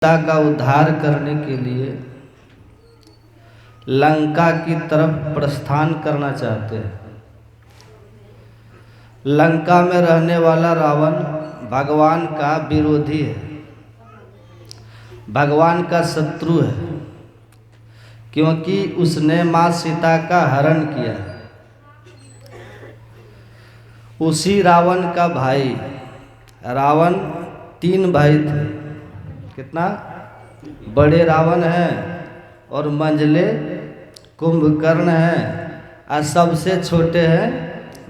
सीता का उद्धार करने के लिए लंका की तरफ प्रस्थान करना चाहते हैं। लंका में रहने वाला रावण भगवान का विरोधी है, भगवान का शत्रु है, क्योंकि उसने माँ सीता का हरण किया है। उसी रावण का भाई रावण 3 भाई थे। कितना बड़े रावण हैं और मंझले कुंभकर्ण हैं और सबसे छोटे हैं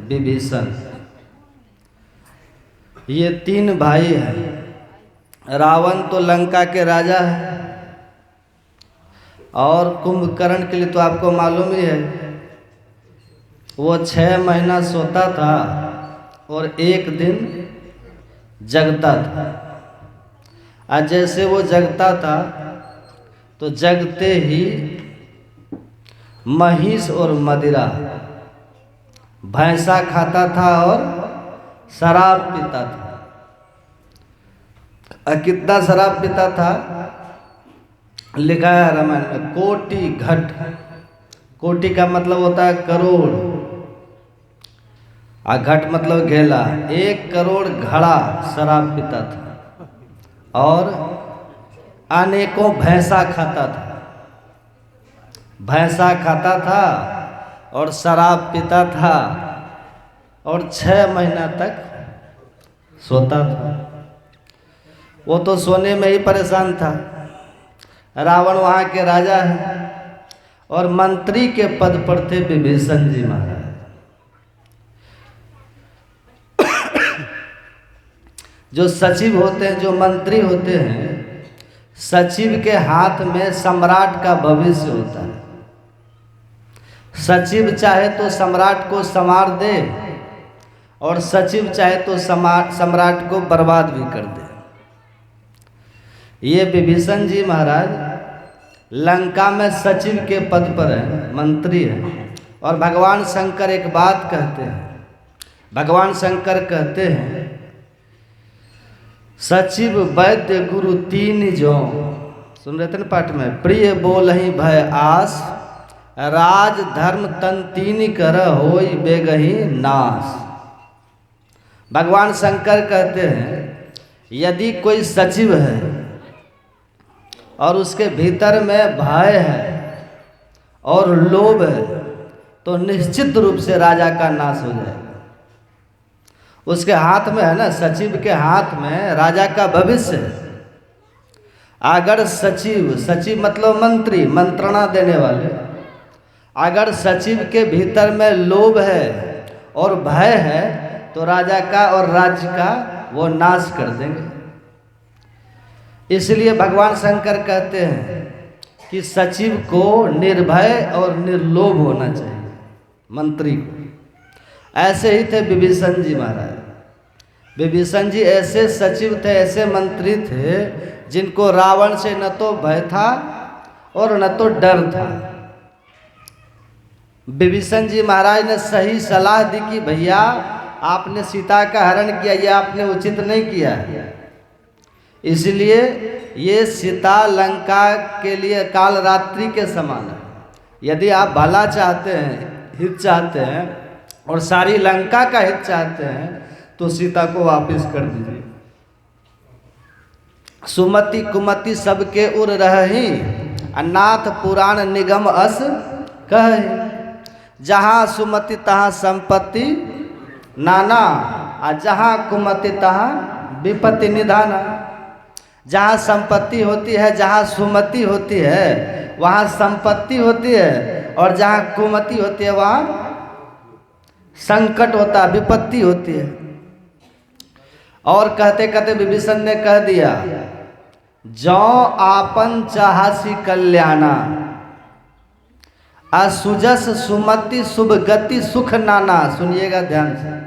विभीषण। ये 3 भाई हैं। रावण तो लंका के राजा है और कुंभकर्ण के लिए तो आपको मालूम ही है, वो 6 महीना सोता था और 1 दिन जगता था। आज जैसे वो जगता था तो जगते ही महिष और मदिरा भैंसा खाता था और शराब पीता था। कितना शराब पीता था लिखा है रामायण में, कोटि घट। कोटि का मतलब होता है करोड़ और घट मतलब घेला। 1 करोड़ घड़ा शराब पीता था और अनेकों भैंसा खाता था। भैंसा खाता था और शराब पीता था और 6 महीना तक सोता था। वो तो सोने में ही परेशान था। रावण वहाँ के राजा है और मंत्री के पद पर थे विभीषण जी महाराज। जो सचिव होते हैं, जो मंत्री होते हैं, सचिव के हाथ में सम्राट का भविष्य होता है। सचिव चाहे तो सम्राट को संवार दे और सचिव चाहे तो सम्राट को बर्बाद भी कर दे। ये विभीषण जी महाराज लंका में सचिव के पद पर है, मंत्री है। और भगवान शंकर एक बात कहते हैं, भगवान शंकर कहते हैं, सचिव वैद्य गुरु 3 जो। सुन रहे थे ना पाठ में, प्रिय बोलहि भय आस, राज धर्म तन 3 कर होई बेगहि नाश। भगवान शंकर कहते हैं यदि कोई सचिव है और उसके भीतर में भय है और लोभ है तो निश्चित रूप से राजा का नाश हो जाएगा। उसके हाथ में है ना, सचिव के हाथ में राजा का भविष्य है। अगर सचिव मतलब मंत्री, मंत्रणा देने वाले, अगर सचिव के भीतर में लोभ है और भय है तो राजा का और राज्य का वो नाश कर देंगे। इसलिए भगवान शंकर कहते हैं कि सचिव को निर्भय और निर्लोभ होना चाहिए, मंत्री को। ऐसे ही थे विभीषण जी महाराज। विभीषण जी ऐसे सचिव थे, ऐसे मंत्री थे जिनको रावण से न तो भय था और न तो डर था। विभीषण जी महाराज ने सही सलाह दी कि भैया आपने सीता का हरण किया, ये आपने उचित नहीं किया। इसलिए ये सीता लंका के लिए काल रात्रि के समान है। यदि आप भला चाहते हैं, हित चाहते हैं और सारी लंका का हित चाहते हैं तो सीता को वापस कर दीजिए। सुमति कुमति सबके उर रही, अनाथ पुराण निगम अस कहे। जहाँ सुमति तहाँ संपत्ति नाना, और जहाँ कुमति तहाँ विपत्ति निधाना। जहाँ संपत्ति होती है, जहाँ सुमति होती है वहाँ संपत्ति होती है, और जहाँ कुमति होती है वहाँ संकट होता है, विपत्ति होती है। और कहते कहते विभीषण ने कह दिया, जो आपन चाहसी कल्याणा, असुजस सुमति शुभ गति सुख नाना। सुनिएगा ध्यान से।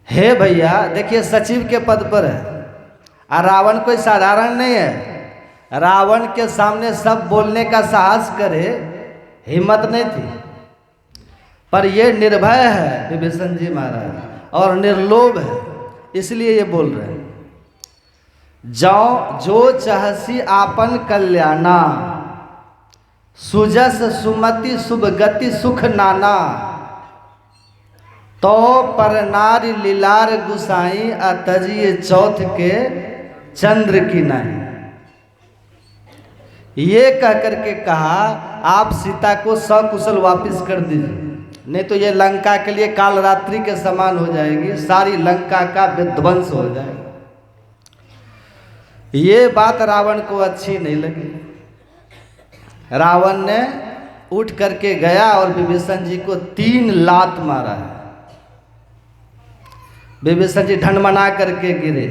हे भैया देखिए, सचिव के पद पर है और रावण कोई साधारण नहीं है। रावण के सामने सब बोलने का साहस करे, हिम्मत नहीं थी, पर ये निर्भय है विभीषण जी महाराज और निर्लोभ है, इसलिए ये बोल रहे हैं। जो चहसी आपन कल्याणा, सुजस सुमति शुभ गति सुख नाना, तो पर नारी लीलार गुसाई, अतजिए चौथ के चंद्र की नहीं। ये कह करके कहा आप सीता को सकुशल वापस कर दीजिए, नहीं तो ये लंका के लिए काल रात्रि के समान हो जाएगी, सारी लंका का विध्वंस हो जाएगा। ये बात रावण को अच्छी नहीं लगी। रावण ने उठ करके गया और विभीषण जी को 3 लात मारा है। विभीषण जी ढनमना करके गिरे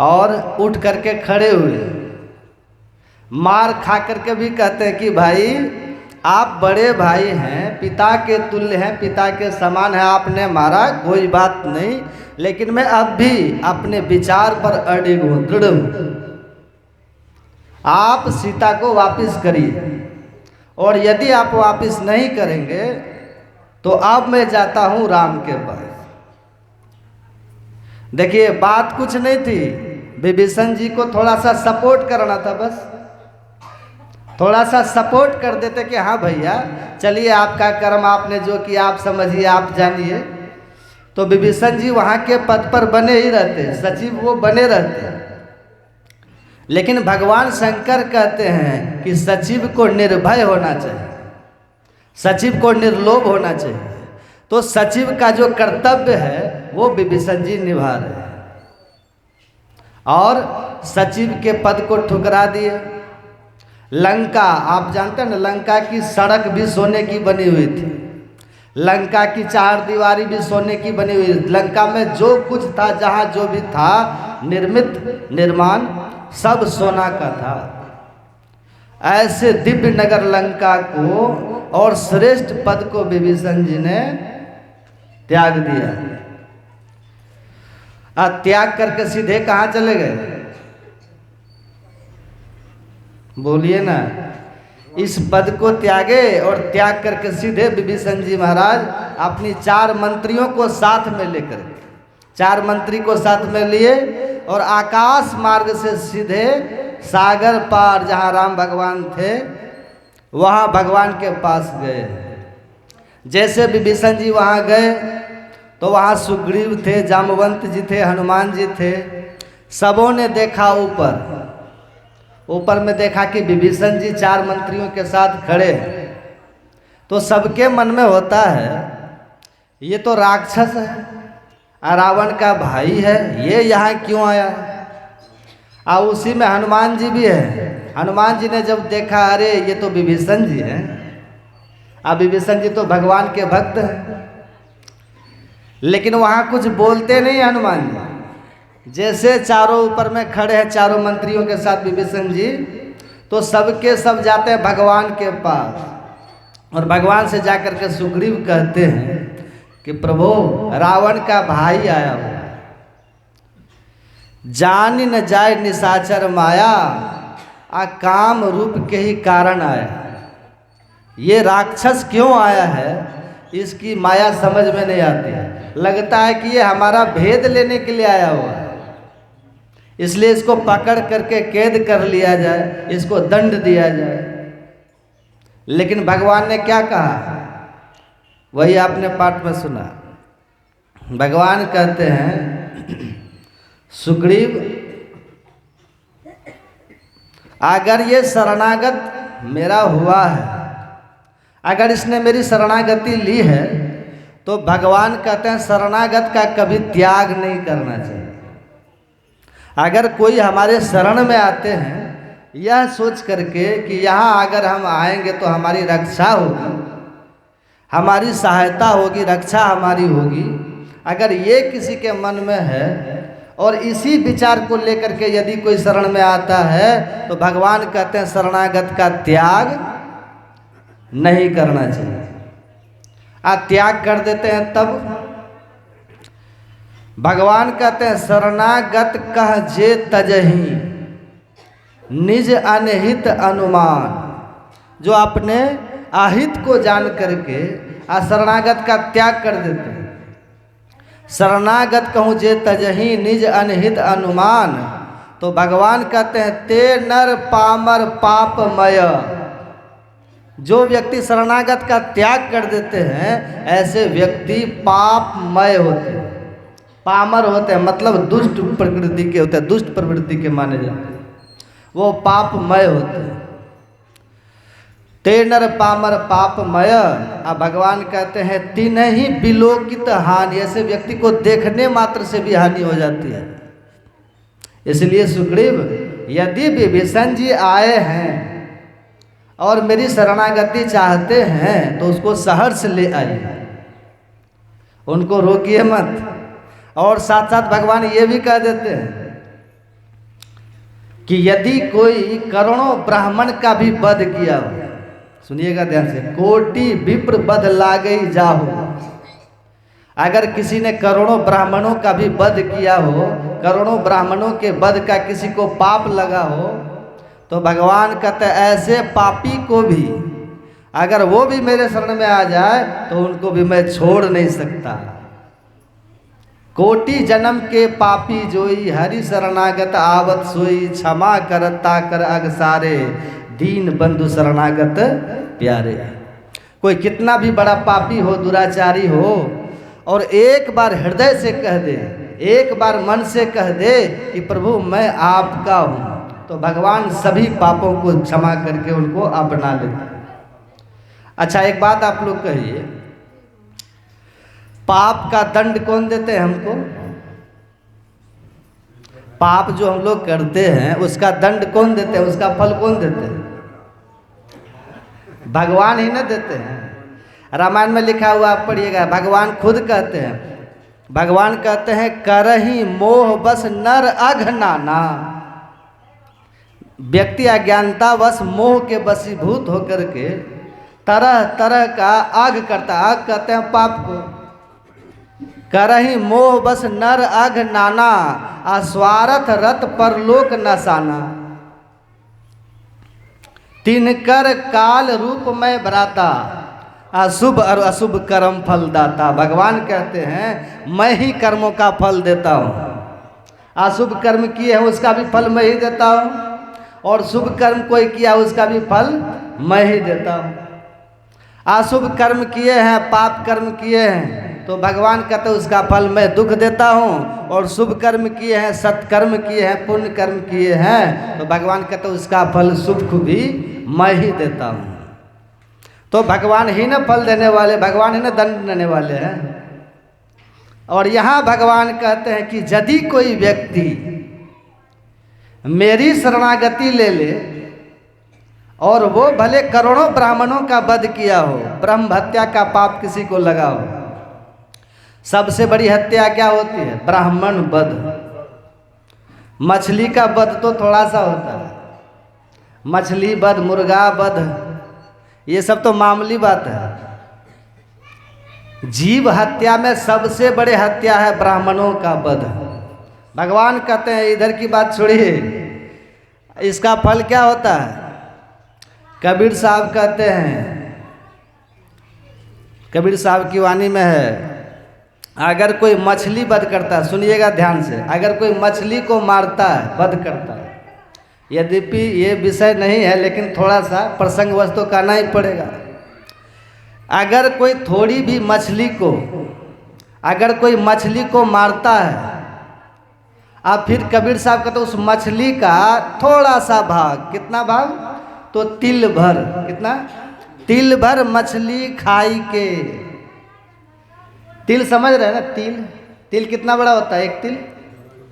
और उठ करके खड़े हुए। मार खा करके भी कहते हैं कि भाई आप बड़े भाई हैं, पिता के तुल्य हैं, पिता के समान है, आपने मारा कोई बात नहीं, लेकिन मैं अब भी अपने विचार पर अडिग हूँ, दृढ़ हूँ। आप सीता को वापस करिए, और यदि आप वापस नहीं करेंगे तो अब मैं जाता हूँ राम के पास। देखिए बात कुछ नहीं थी, विभीषण जी को थोड़ा सा सपोर्ट करना था, बस थोड़ा सा सपोर्ट कर देते कि हाँ भैया चलिए आपका कर्म, आपने जो किया आप समझिए, आप जानिए, तो विभीषण जी वहाँ के पद पर बने ही रहते, सचिव वो बने रहते। लेकिन भगवान शंकर कहते हैं कि सचिव को निर्भय होना चाहिए, सचिव को निर्लोभ होना चाहिए। तो सचिव का जो कर्तव्य है वो विभीषण जी निभा रहे हैं, और सचिव के पद को ठुकरा दिए। लंका आप जानते हैं ना, लंका की सड़क भी सोने की बनी हुई थी, लंका की 4 दीवारी भी सोने की बनी हुई। लंका में जो कुछ था, जहाँ जो भी था निर्मित निर्माण, सब सोना का था। ऐसे दिव्य नगर लंका को और श्रेष्ठ पद को विभीषण जी ने त्याग दिया। त्याग करके सीधे कहाँ चले गए? बोलिए ना। इस पद को त्यागे और त्याग करके सीधे विभीषण जी महाराज अपनी 4 मंत्रियों को साथ में लेकर, 4 मंत्री को साथ में लिए और आकाश मार्ग से सीधे सागर पार जहाँ राम भगवान थे वहाँ भगवान के पास गए। जैसे विभीषण जी वहाँ गए तो वहाँ सुग्रीव थे, जामवंत जी थे, हनुमान जी थे। सबों ने देखा ऊपर में देखा कि विभीषण जी 4 मंत्रियों के साथ खड़े हैं, तो सबके मन में होता है ये तो राक्षस है, रावण का भाई है, ये यहाँ क्यों आया है? और उसी में हनुमान जी भी है। हनुमान जी ने जब देखा अरे ये तो विभीषण जी हैं, अब विभीषण जी तो भगवान के भक्त हैं, लेकिन वहाँ कुछ बोलते नहीं हनुमान जी। जैसे चारों ऊपर में खड़े हैं 4 मंत्रियों के साथ विभीषण जी, तो सबके सब जाते हैं भगवान के पास और भगवान से जाकर के सुग्रीव कहते हैं कि प्रभु रावण का भाई आया हुआ, जान न जाए निशाचर माया, काम रूप के ही कारण आया। ये राक्षस क्यों आया है इसकी माया समझ में नहीं आती है। लगता है कि ये हमारा भेद लेने के लिए आया हुआ है, इसलिए इसको पकड़ करके कैद कर लिया जाए, इसको दंड दिया जाए। लेकिन भगवान ने क्या कहा वही आपने पाठ में सुना। भगवान कहते हैं सुग्रीव अगर ये शरणागत मेरा हुआ है, अगर इसने मेरी शरणागति ली है, तो भगवान कहते हैं शरणागत का कभी त्याग नहीं करना चाहिए। अगर कोई हमारे शरण में आते हैं यह सोच करके कि यहाँ अगर हम आएंगे तो हमारी रक्षा होगी, हमारी सहायता होगी, रक्षा हमारी होगी, अगर ये किसी के मन में है और इसी विचार को लेकर के यदि कोई शरण में आता है, तो भगवान कहते हैं शरणागत का त्याग नहीं करना चाहिए। त्याग कर देते हैं तब भगवान कहते हैं शरणागत कह जे तजही निज अनहित अनुमान। जो अपने अहित को जान करके शरणागत का त्याग कर देते हैं। शरणागत कहूँ जे तजही निज अनहित अनुमान। तो भगवान कहते हैं ते नर पामर पापमय। जो व्यक्ति शरणागत का त्याग कर देते हैं ऐसे व्यक्ति पापमय होते हैं, पामर होते हैं, मतलब दुष्ट प्रकृति के होते हैं, दुष्ट प्रवृत्ति के माने जाते हैं, वो पापमय होते हैं। ते नर पामर पापमय। अब भगवान कहते हैं तीन ही विलोकित हानि। ऐसे व्यक्ति को देखने मात्र से भी हानि हो जाती है। इसलिए सुग्रीव यदि विभीषण जी आए हैं और मेरी शरणागति चाहते हैं तो उसको शहर से ले आइए, उनको रोकिए मत। और साथ साथ भगवान ये भी कह देते हैं कि यदि कोई करोड़ों ब्राह्मण का भी वध किया हो, सुनिएगा ध्यान से, कोटि विप्र वध लागई जाहो। अगर किसी ने करोड़ों ब्राह्मणों का भी वध किया हो, करोड़ों ब्राह्मणों के वध का किसी को पाप लगा हो, तो भगवान कहते हैं ऐसे पापी को भी अगर वो भी मेरे शरण में आ जाए तो उनको भी मैं छोड़ नहीं सकता। कोटि जन्म के पापी जोई, हरि शरणागत आवत सोई, क्षमा करता कर अगसारे, दीन बंधु शरणागत प्यारे। कोई कितना भी बड़ा पापी हो, दुराचारी हो, और एक बार हृदय से कह दे, एक बार मन से कह दे कि प्रभु मैं आपका हूँ, तो भगवान सभी पापों को क्षमा करके उनको अपना लेते। अच्छा एक बात आप लोग कहिए, पाप का दंड कौन देते हैं हमको? पाप जो हम लोग करते हैं उसका दंड कौन देते हैं, उसका फल कौन देते हैं? भगवान ही ना देते हैं। रामायण में लिखा हुआ आप पढ़िएगा, भगवान खुद कहते हैं, भगवान कहते हैं करही मोह बस नर अघनाना। व्यक्ति अज्ञानता वश मोह के वशीभूत होकर के तरह तरह का आग करता, आग कहते हैं पाप को। करही मोह बस नर अघ नाना, अस्वार्थ रत परलोक नसाना। तिनकर काल रूप में भराता, अशुभ और अशुभ कर्म फल दाता। भगवान कहते हैं मैं ही कर्मों का फल देता हूँ। अशुभ कर्म किए हैं उसका भी फल मैं ही देता हूँ, और शुभ कर्म कोई किया उसका भी फल मैं ही देता हूँ। अशुभ कर्म किए हैं, पाप कर्म किए हैं, तो भगवान कहते हैं उसका फल मैं दुख देता हूँ, और शुभ कर्म किए हैं, सत्कर्म किए हैं, पुण्य कर्म किए हैं, तो भगवान कहते हैं उसका फल सुख भी मैं ही देता हूँ। तो भगवान ही न फल देने वाले, भगवान ही न दंड देने वाले हैं। और यहाँ भगवान कहते हैं कि यदि कोई व्यक्ति मेरी शरणागति ले ले और वो भले करोड़ों ब्राह्मणों का वध किया हो, ब्रह्म हत्या का पाप किसी को लगा हो। सबसे बड़ी हत्या क्या होती है? ब्राह्मण वध। मछली का वध तो थोड़ा सा होता है, मछली वध, मुर्गा वध, ये सब तो मामूली बात है। जीव हत्या में सबसे बड़े हत्या है ब्राह्मणों का वध। भगवान कहते हैं इधर की बात छोड़िए, इसका फल क्या होता है? कबीर साहब कहते हैं, कबीर साहब की वाणी में है, अगर कोई मछली वध करता है, सुनिएगा ध्यान से, अगर कोई मछली को मारता है, वध करता है, यद्यपि ये विषय नहीं है लेकिन थोड़ा सा प्रसंगवश तो कहना ही पड़ेगा। अगर कोई थोड़ी भी मछली को, अगर कोई मछली को मारता है, अब फिर कबीर साहब कहते उस मछली का थोड़ा सा भाग, कितना भाग? तो तिल भर, कितना? तिल भर मछली खाई के। तिल समझ रहे हैं ना? तिल, तिल कितना बड़ा होता है? एक तिल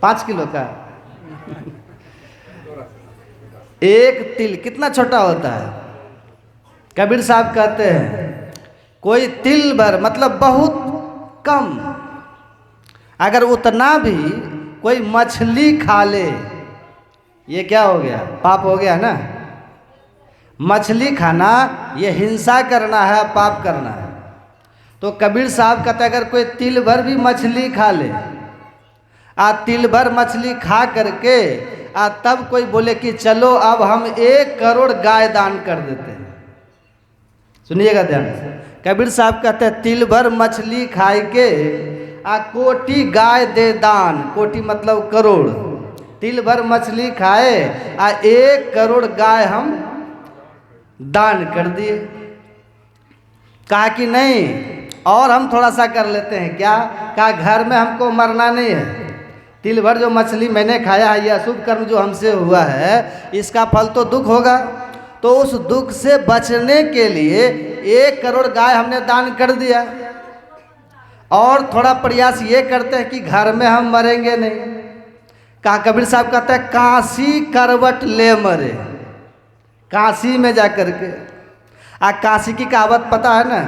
5 किलो का। एक तिल कितना छोटा होता है? कबीर साहब कहते हैं कोई तिल भर मतलब बहुत कम, अगर उतना भी कोई मछली खा ले, ये क्या हो गया? पाप हो गया ना। मछली खाना ये हिंसा करना है, पाप करना है। तो कबीर साहब कहते अगर कोई तिल भर भी मछली खा ले, तिल भर मछली खा करके तब कोई बोले कि चलो अब हम 1 करोड़ गाय दान कर देते हैं। सुनिएगा ध्यान से, कबीर साहब कहते हैं तिल भर मछली खाए के आ कोटि गाय दे दान, कोटि मतलब करोड़, तिल भर मछली खाए आ 1 करोड़ गाय हम दान कर दिए। कहा कि नहीं और हम थोड़ा सा कर लेते हैं क्या, कहा घर में हमको मरना नहीं है, तिल भर जो मछली मैंने खाया है, यह अशुभ कर्म जो हमसे हुआ है इसका फल तो दुख होगा, तो उस दुख से बचने के लिए 1 करोड़ गाय हमने दान कर दिया। और थोड़ा प्रयास ये करते हैं कि घर में हम मरेंगे नहीं। कहा कबीर साहब कहते हैं काशी करवट ले मरे, काशी में जा कर के। काशी की कहावत पता है ना,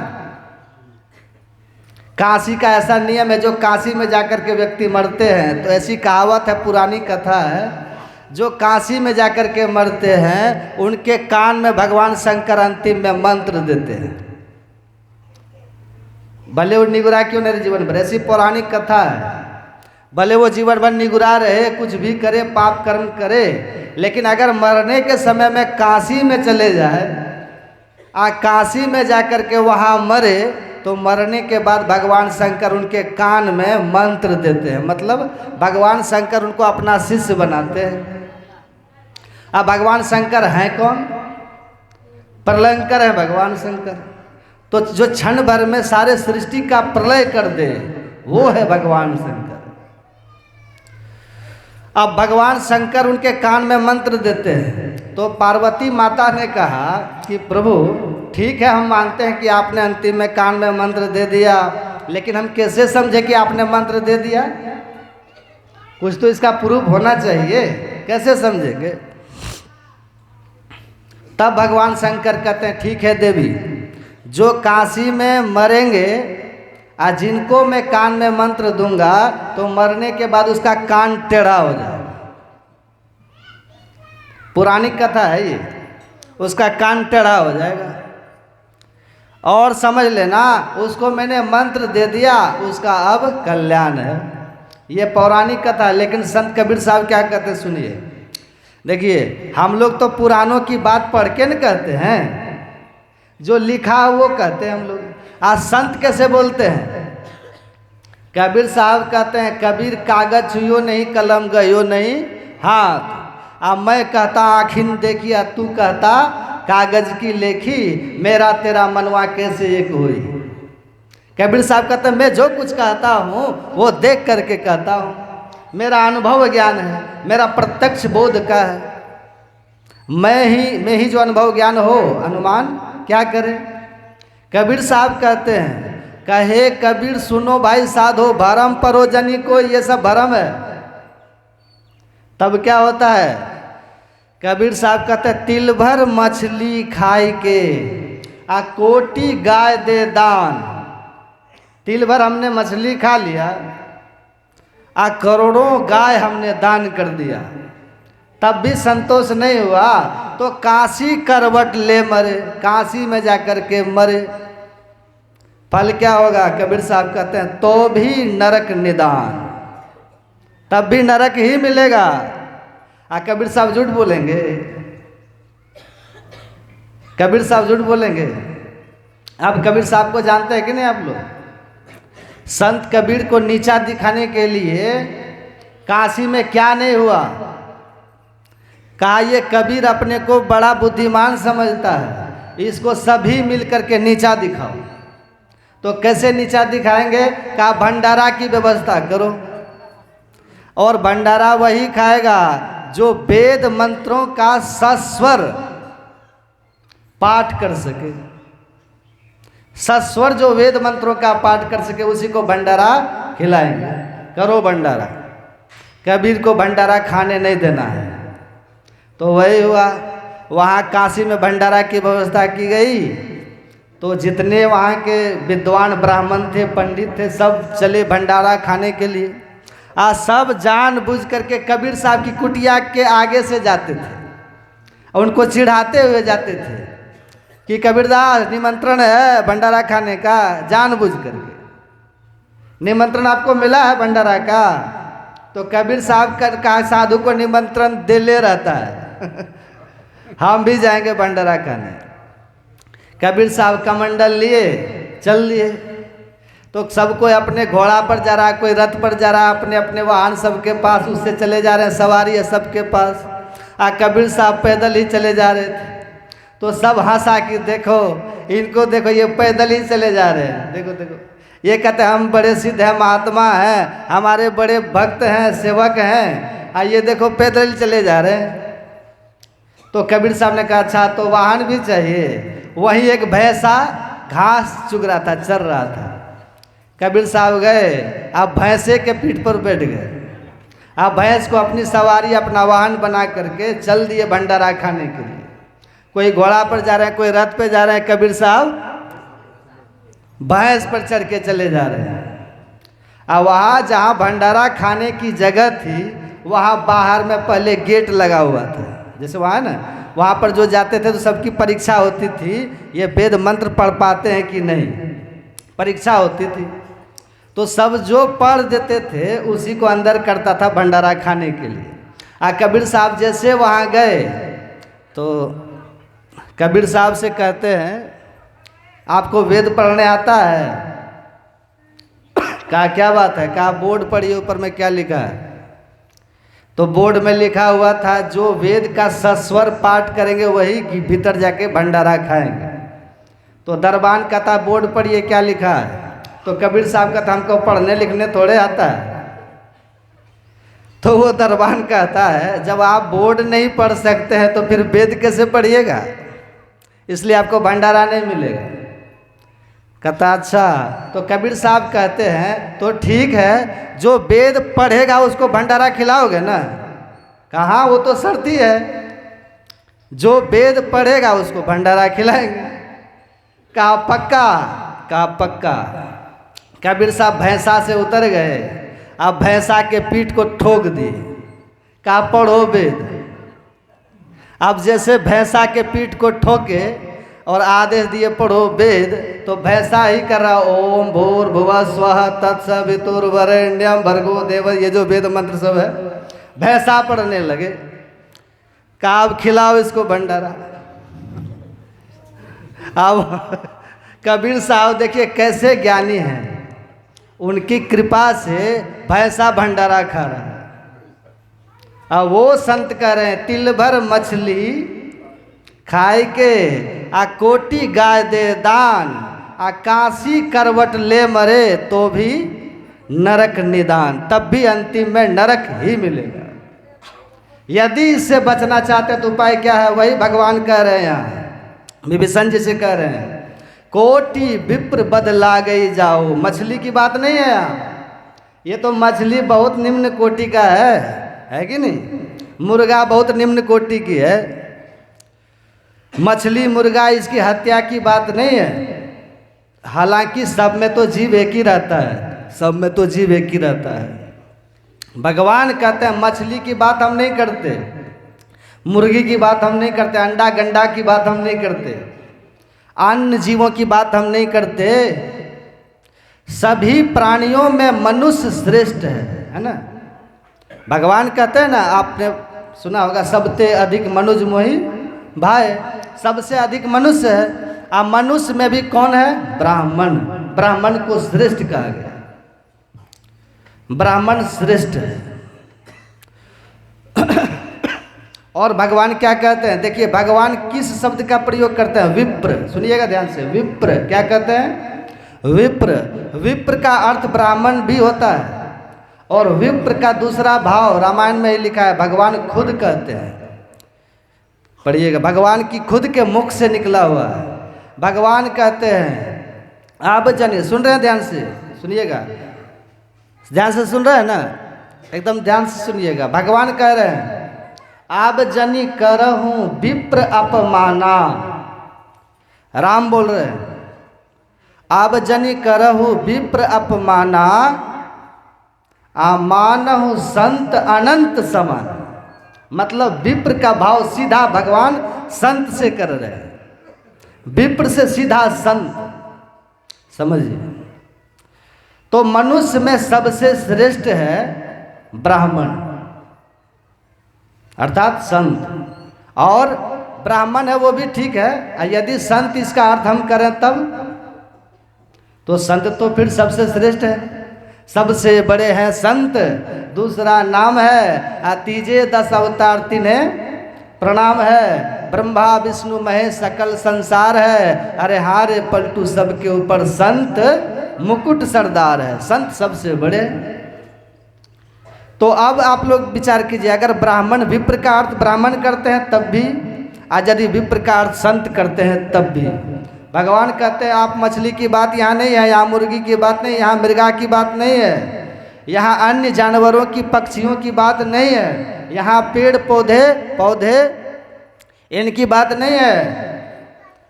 काशी का ऐसा नियम है जो काशी में जाकर के व्यक्ति मरते हैं, तो ऐसी कहावत है, पुरानी कथा है, जो काशी में जाकर के मरते हैं उनके कान में भगवान शंकर अंतिम में मंत्र देते हैं, भले वो निगुरा क्यों नहीं जीवन भर। ऐसी पौराणिक कथा है, भले वो जीवन भर निगुरा रहे, कुछ भी करे, पाप कर्म करे, लेकिन अगर मरने के समय में काशी में चले जाए, काशी में जाकर के वहाँ मरे, तो मरने के बाद भगवान शंकर उनके कान में मंत्र देते हैं, मतलब भगवान शंकर उनको अपना शिष्य बनाते हैं। अब भगवान शंकर हैं कौन? प्रलयंकर है भगवान शंकर, तो जो क्षण भर में सारे सृष्टि का प्रलय कर दे वो है भगवान शंकर। अब भगवान शंकर उनके कान में मंत्र देते हैं, तो पार्वती माता ने कहा कि प्रभु ठीक है, हम मानते हैं कि आपने अंतिम में कान में मंत्र दे दिया, लेकिन हम कैसे समझे कि आपने मंत्र दे दिया? कुछ तो इसका प्रूफ होना चाहिए, कैसे समझेंगे? तब भगवान शंकर कहते हैं ठीक है देवी, जो काशी में मरेंगे जिनको मैं कान में मंत्र दूंगा तो मरने के बाद उसका कान टेढ़ा हो जाएगा। पुरानी कथा है ये, उसका कान टेढ़ा हो जाएगा। और समझ लेना उसको मैंने मंत्र दे दिया, उसका अब कल्याण है। ये पौराणिक कथा है, लेकिन संत कबीर साहब क्या कहते हैं सुनिए। देखिए हम लोग तो पुराणों की बात पढ़ के न कहते हैं, जो लिखा वो कहते हैं हम लोग। आज संत कैसे बोलते हैं? कबीर साहब कहते हैं कबीर कागज छुयो नहीं, कलम गयो नहीं हाथ। अब मैं कहता आखिन देखिया, तू कहता कागज की लेखी, मेरा तेरा मनवा कैसे एक हुई। कबीर साहब कहते हैं मैं जो कुछ कहता हूँ वो देख करके कहता हूँ, मेरा अनुभव ज्ञान है, मेरा प्रत्यक्ष बोध का है। मैं ही जो अनुभव ज्ञान हो, अनुमान क्या करे। कबीर साहब कहते हैं कहे कबीर सुनो भाई साधो, भरम परो जनी को, ये सब भरम है। तब क्या होता है? कबीर साहब कहते हैं तिल भर मछली खाए के कोटि गाय दे दान। तिल भर हमने मछली खा लिया, करोड़ों गाय हमने दान कर दिया, तब भी संतोष नहीं हुआ, तो काशी करवट ले मरे, काशी में जाकर के मरे। फल क्या होगा? कबीर साहब कहते हैं तो भी नरक निदान, तब भी नरक ही मिलेगा। कबीर साहब झूठ बोलेंगे? कबीर साहब झूठ बोलेंगे? आप कबीर साहब को जानते हैं कि नहीं आप लोग? संत कबीर को नीचा दिखाने के लिए काशी में क्या नहीं हुआ। कहा ये कबीर अपने को बड़ा बुद्धिमान समझता है, इसको सभी मिलकर के नीचा दिखाओ। तो कैसे नीचा दिखाएंगे? कहा भंडारा की व्यवस्था करो, और भंडारा वही खाएगा जो वेद मंत्रों का सस्वर पाठ कर सके। सस्वर जो वेद मंत्रों का पाठ कर सके उसी को भंडारा खिलाएंगे। करो भंडारा, कबीर को भंडारा खाने नहीं देना है। तो वही हुआ, वहाँ काशी में भंडारा की व्यवस्था की गई, तो जितने वहाँ के विद्वान ब्राह्मण थे, पंडित थे, सब चले भंडारा खाने के लिए। सब जानबूझ करके कबीर साहब की कुटिया के आगे से जाते थे, और उनको चिढ़ाते हुए जाते थे कि कबीरदास निमंत्रण है भंडारा खाने का, जानबूझ करके निमंत्रण आपको मिला है भंडारा का। तो कबीर साहब का साधु को निमंत्रण दे ले रहता है हम भी जाएंगे भंडारा खाने। कबीर साहब कमंडल लिए चल लिए, तो सब कोई अपने घोड़ा पर जा रहा, कोई रथ पर जा रहा, अपने अपने वाहन सबके पास उससे चले जा रहे हैं, सवारी है सबके पास। कबीर साहब पैदल ही चले जा रहे थे। तो सब हंसा कि देखो इनको, देखो ये पैदल ही चले जा रहे हैं, देखो देखो। ये कहते हैं हम बड़े सिद्ध हैं, महात्मा हैं, हमारे बड़े भक्त हैं, सेवक हैं, ये देखो पैदल ही चले जा रहे हैं। तो कबीर साहब ने कहा अच्छा तो वाहन भी चाहिए। वहीं एक भैंसा घास चुग रहा था, चर रहा था। कबीर साहब गए, आप भैंसे के पीठ पर बैठ गए। आप भैंस को अपनी सवारी, अपना वाहन बना करके चल दिए भंडारा खाने के लिए। कोई घोड़ा पर जा रहे हैं, कोई रथ पे जा रहे हैं, कबीर साहब भैंस पर चढ़ के चले जा रहे हैं। और वहाँ जहाँ भंडारा खाने की जगह थी, वहाँ बाहर में पहले गेट लगा हुआ था। जैसे वहाँ ना, वहाँ पर जो जाते थे तो सबकी परीक्षा होती थी, ये वेद मंत्र पढ़ पाते हैं कि नहीं, परीक्षा होती थी। तो सब जो पढ़ देते थे उसी को अंदर करता था भंडारा खाने के लिए। कबीर साहब जैसे वहाँ गए तो कबीर साहब से कहते हैं आपको वेद पढ़ने आता है? कहा क्या बात है? कहा बोर्ड पढ़िए, ऊपर में क्या लिखा है? तो बोर्ड में लिखा हुआ था जो वेद का सस्वर पाठ करेंगे वही भीतर जाके भंडारा खाएंगे। तो दरबान कहता बोर्ड पढ़िए क्या लिखा है? तो कबीर साहब कहता हमको पढ़ने लिखने थोड़े आता है। तो वो दरबान कहता है जब आप बोर्ड नहीं पढ़ सकते हैं तो फिर वेद कैसे पढ़िएगा, इसलिए आपको भंडारा नहीं मिलेगा। कहता अच्छा। तो कबीर साहब कहते हैं तो ठीक है, जो वेद पढ़ेगा उसको भंडारा खिलाओगे ना? कहाँ, वो तो शर्ती है, जो वेद पढ़ेगा उसको भंडारा खिलाएंगे। कहा पक्का? कहा पक्का। कबीर साहब भैंसा से उतर गए, अब भैंसा के पीठ को ठोक दिए। कहा पढ़ो वेद। अब जैसे भैंसा के पीठ को ठोके और आदेश दिए पढ़ो वेद, तो भैंसा ही कर रहा ओम भूर्भुवः स्वः तत्सवितुर्वरेण्यं भर्गो देव, ये जो वेद मंत्र सब है भैंसा पढ़ने लगे। कहा अब खिलाओ इसको भंडारा। अब कबीर साहब देखिए कैसे ज्ञानी हैं, उनकी कृपा से भैंसा भंडारा खा रहा है। अब वो संत कह रहे हैं तिल भर मछली खाए के कोटी गाय दे दान, काशी करवट ले मरे तो भी नरक निदान, तब भी अंतिम में नरक ही मिलेगा। यदि इससे बचना चाहते तो उपाय क्या है? वही भगवान कह रहे हैं यहाँ, विभीषण जी से कह रहे हैं कोटि विप्र बदला गई जाओ। मछली की बात नहीं है यहाँ, ये तो मछली बहुत निम्न कोटि का है कि नहीं? मुर्गा बहुत निम्न कोटि की है। मछली मुर्गा इसकी हत्या की बात नहीं है। हालांकि सब में तो जीव एक ही रहता है, सब में तो जीव एक ही रहता है। भगवान कहते हैं मछली की बात हम नहीं करते, मुर्गी की बात हम नहीं करते, अंडा गंडा की बात हम नहीं करते, अन्य जीवों की बात हम नहीं करते। सभी प्राणियों में मनुष्य श्रेष्ठ है ना? भगवान कहते हैं ना, आपने सुना होगा सबसे अधिक मनुज मोहि भाई, सबसे अधिक मनुष्य है। अब मनुष्य में भी कौन है? ब्राह्मण। ब्राह्मण को श्रेष्ठ कहा गया, ब्राह्मण श्रेष्ठ है। और भगवान क्या कहते हैं? देखिए भगवान किस शब्द का प्रयोग करते हैं? विप्र। सुनिएगा ध्यान से, विप्र क्या कहते हैं? विप्र। विप्र का अर्थ ब्राह्मण भी होता है, और विप्र का दूसरा भाव रामायण में ही लिखा है, भगवान खुद कहते हैं। पढ़िएगा, भगवान की खुद के मुख से निकला हुआ है। भगवान कहते हैं आप जानिए, सुन रहे हैं ध्यान से, सुनिएगा ध्यान से, सुन रहे हैं ना, एकदम ध्यान से सुनिएगा। भगवान कह रहे हैं आप जनी करहूं विप्र अपमाना। राम बोल रहे हैं आप जनी करहूं विप्र अपमाना, मानहु संत अनंत समान। मतलब विप्र का भाव सीधा भगवान संत से कर रहे हैं, विप्र से सीधा संत। समझिए, तो मनुष्य में सबसे श्रेष्ठ है ब्राह्मण अर्थात संत, और ब्राह्मण है वो भी ठीक है। यदि संत इसका अर्थ हम करें तब तो संत तो फिर सबसे श्रेष्ठ है, सबसे बड़े हैं संत, दूसरा नाम है तीजे 10 अवतार तिन्हें प्रणाम है, ब्रह्मा विष्णु महेश सकल संसार है, अरे हारे पलटू सबके ऊपर संत मुकुट सरदार है, संत सबसे बड़े। तो अब आप लोग विचार कीजिए, अगर ब्राह्मण विप्र का अर्थ ब्राह्मण करते हैं तब भी, आज यदि विप्र का अर्थ संत करते हैं तब भी, भगवान कहते हैं आप मछली की बात यहाँ नहीं है, यहाँ मुर्गी की बात नहीं, यहाँ मृगा की बात नहीं है, यहाँ अन्य जानवरों की पक्षियों की बात नहीं है, यहाँ पेड़ पौधे इनकी बात नहीं है।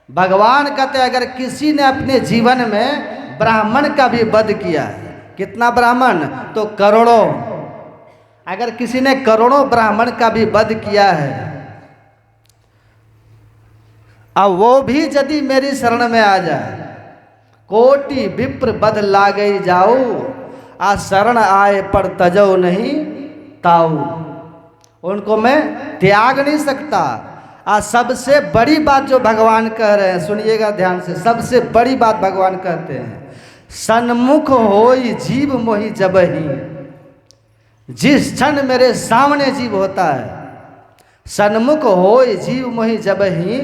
भगवान कहते हैं अगर किसी ने अपने जीवन में ब्राह्मण का भी वध किया, कितना ब्राह्मण, तो करोड़ों, अगर किसी ने करोड़ों ब्राह्मण का भी वध किया है, अब वो भी यदि मेरी शरण में आ जाए, कोटि विप्र बध ला गई जाऊ, आ शरण आए पर तजो नहीं ताऊ, उनको मैं त्याग नहीं सकता। सबसे बड़ी बात जो भगवान कह रहे हैं, सुनिएगा ध्यान से, सबसे बड़ी बात भगवान कहते हैं, सन्मुख होई जीव मोहि जबहि, जिस क्षण मेरे सामने जीव होता है, सन्मुख होई जीव मोहि जबहि,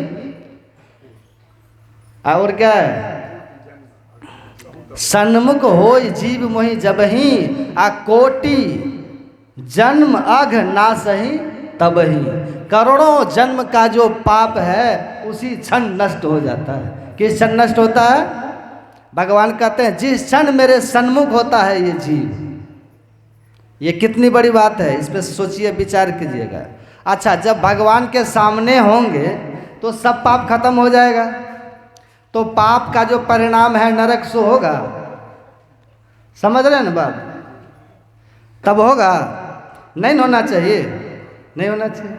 और क्या है, सन्मुख होई जीव मोहि जबहि, आ कोटि जन्म अघ नासहि तबहि, करोड़ों जन्म का जो पाप है उसी क्षण नष्ट हो जाता है। किस क्षण नष्ट होता है? भगवान कहते हैं जिस क्षण मेरे सन्मुख होता है ये जीव। ये कितनी बड़ी बात है, इस पर सोचिए, विचार कीजिएगा। अच्छा, जब भगवान के सामने होंगे तो सब पाप खत्म हो जाएगा, तो पाप का जो परिणाम है नरक सो होगा, समझ रहे हैं ना बात? तब होगा, नहीं होना चाहिए, नहीं होना चाहिए,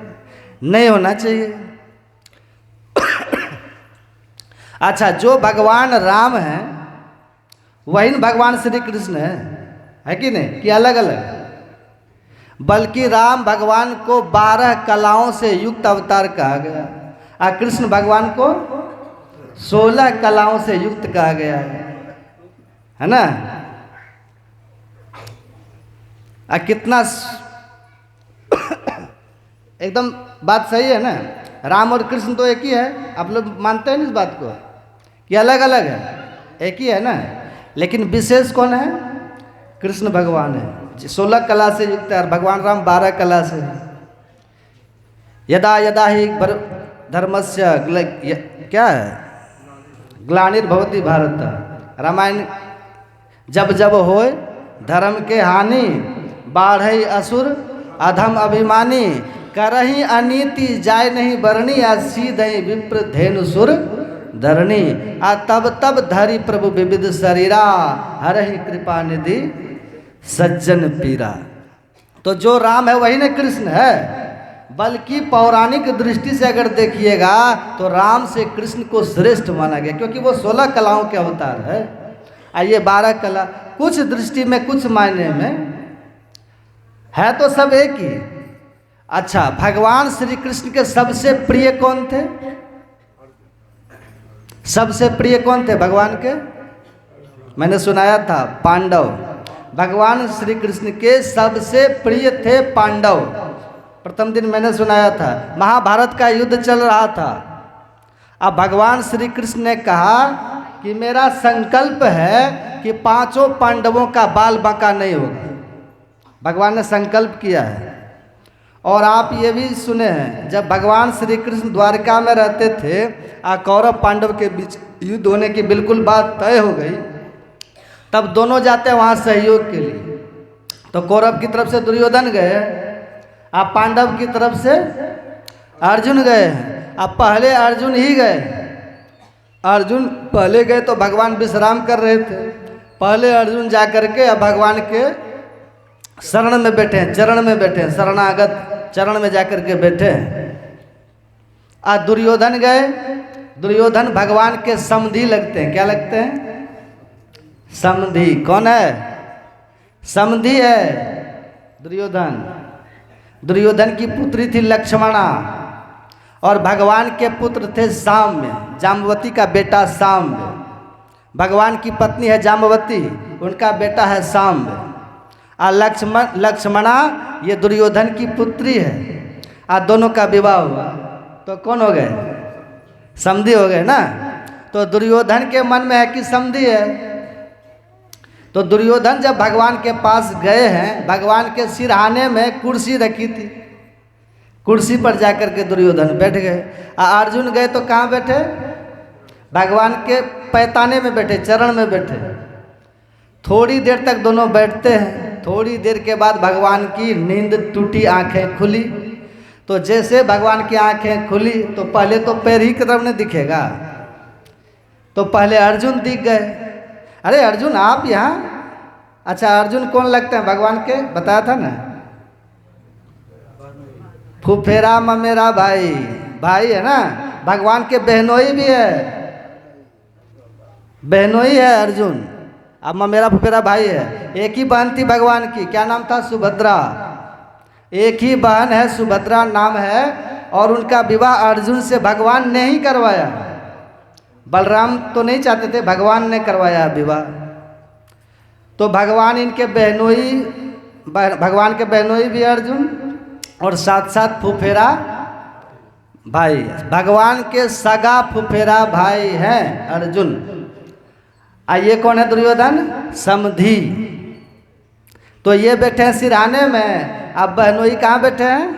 नहीं होना चाहिए। अच्छा, जो भगवान राम हैं वही भगवान श्री कृष्ण है कि नहीं, कि अलग अलग? बल्कि राम भगवान को 12 कलाओं से युक्त अवतार कहा गया, और कृष्ण भगवान को 16 कलाओं से युक्त कहा गया है ना? कितना एकदम बात सही है ना? राम और कृष्ण तो एक ही है, आप लोग मानते हैं ना इस बात को, कि अलग अलग है? एक ही है ना, लेकिन विशेष कौन है? कृष्ण भगवान है, 16 कला से युक्त है, और भगवान राम 12 कला से। यदा यदा ही धर्मस्य क्या है, ग्लानिर्भवति भारत, रामायण जब जब होए धर्म के हानि, बाढ़ई असुर अधम अभिमानी, करही अनीति जाय नहीं बरनी, आ सीधई विप्र धेनु सुर धरणी, आ तब तब धरि प्रभु विविध शरीरा, हरहि कृपा निधि सज्जन पीरा। तो जो राम है वही ने कृष्ण है, बल्कि पौराणिक दृष्टि से अगर देखिएगा तो राम से कृष्ण को श्रेष्ठ माना गया, क्योंकि वो 16 कलाओं के अवतार है, और ये 12 कला। कुछ दृष्टि में, कुछ मायने में है तो सब एक ही। अच्छा, भगवान श्री कृष्ण के सबसे प्रिय कौन थे? सबसे प्रिय कौन थे भगवान के? मैंने सुनाया था, पांडव। भगवान श्री कृष्ण के सबसे प्रिय थे पांडव। प्रथम दिन मैंने सुनाया था, महाभारत का युद्ध चल रहा था, अब भगवान श्री कृष्ण ने कहा कि मेरा संकल्प है कि 5 पांडवों का बाल बांका नहीं होगा। भगवान ने संकल्प किया है। और आप ये भी सुने हैं, जब भगवान श्री कृष्ण द्वारका में रहते थे, कौरव पांडव के बीच युद्ध होने की बिल्कुल बात तय हो गई, तब दोनों जाते हैं वहाँ सहयोग के लिए। तो कौरव की तरफ से दुर्योधन गए, आप पांडव की तरफ से अर्जुन गए हैं। अब पहले अर्जुन ही गए, अर्जुन पहले गए तो भगवान विश्राम कर रहे थे, पहले अर्जुन जा करके अब भगवान के शरण में बैठे हैं, चरण में बैठे हैं, शरणागत चरण में जाकर के बैठे हैं। दुर्योधन गए, दुर्योधन भगवान के समधी लगते हैं। क्या लगते हैं? समधी। कौन है? समधी है दुर्योधन। दुर्योधन की पुत्री थी लक्ष्मणा, और भगवान के पुत्र थे साम्य, जाम्बवती का बेटा साम्य। भगवान की पत्नी है जाम्बवती, उनका बेटा है सांब। और लक्ष्मणा ये दुर्योधन की पुत्री है। और दोनों का विवाह हुआ तो कौन हो गए? समधी हो गए ना। तो दुर्योधन के मन में है कि समधी है। तो दुर्योधन जब भगवान के पास गए हैं, भगवान के सिरहाने में कुर्सी रखी थी, कुर्सी पर जाकर के दुर्योधन बैठ गए। अर्जुन गए तो कहाँ बैठे? भगवान के पैताने में बैठे, चरण में बैठे। थोड़ी देर तक दोनों बैठते हैं। थोड़ी देर के बाद भगवान की नींद टूटी, आंखें खुली। तो जैसे भगवान की आंखें खुली तो पहले तो पैर ही कदम नहीं दिखेगा, तो पहले अर्जुन दिख गए। अरे अर्जुन आप यहाँ? अच्छा अर्जुन कौन लगते हैं भगवान के? बताया था ना, फुफेरा ममेरा भाई, भाई है ना। भगवान के बहनोई भी है, बहनोई है अर्जुन। अब ममेरा फुफेरा भाई है। एक ही बहन थी भगवान की, क्या नाम था? सुभद्रा। एक ही बहन है, सुभद्रा नाम है। और उनका विवाह अर्जुन से भगवान ने ही करवाया। बलराम तो नहीं चाहते थे, भगवान ने करवाया विवाह। तो भगवान इनके बहनोई, भगवान के बहनोई भी अर्जुन, और साथ साथ फुफेरा भाई, भगवान के सगा फुफेरा भाई हैं अर्जुन। ये कौन है? दुर्योधन, समधी। तो ये बैठे हैं सिरहाने में, अब बहनोई कहाँ बैठे हैं?